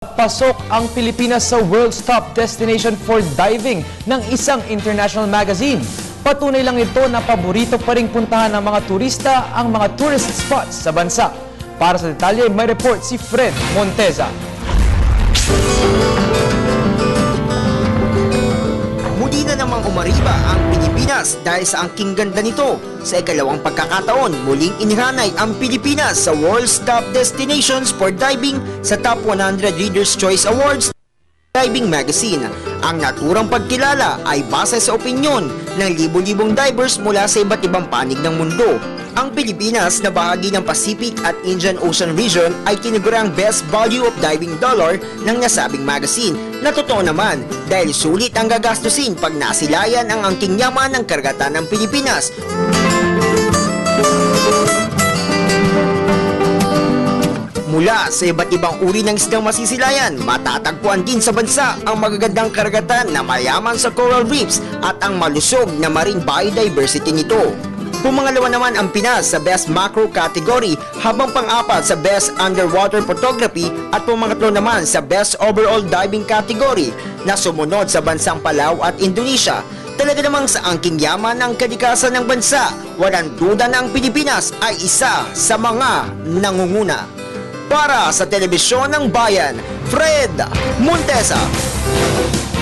Pasok ang Pilipinas sa world's top destination for diving ng isang international magazine. Patunay lang ito na paborito pa ring puntahan ng mga turista ang mga tourist spots sa bansa. Para sa detalye, may report si Fred Monteza. Muli na namang umariba ang Pilipinas dahil sa angking ganda nito. Sa ikalawang pagkakataon, muling inihanay ang Pilipinas sa World's Top Destinations for Diving sa Top 100 Reader's Choice Awards Diving Magazine. Ang naturang pagkilala ay base sa opinyon ng libo-libong divers mula sa iba't ibang panig ng mundo. Ang Pilipinas na bahagi ng Pacific at Indian Ocean region ay tinaguriang Best Value of Diving Dollar ng nasabing magazine, na totoo naman dahil sulit ang gagastusin pag nasilayan ang angking yaman ng karagatan ng Pilipinas. Mula sa iba't ibang uri ng isdang masisilayan, matatagpuan din sa bansa ang magagandang karagatan na mayaman sa coral reefs at ang malusog na marine biodiversity nito. Pumangalawa naman ang Pinas sa Best Macro category, habang pang-apat sa Best Underwater Photography at pumangatlo naman sa Best Overall Diving category, na sumunod sa bansang Palau at Indonesia. Talaga namang sa angking yaman ng kadikasan ng bansa, walang duda na ang Pilipinas ay isa sa mga nangunguna. Para sa Telebisyon ng Bayan, Fred Monteza.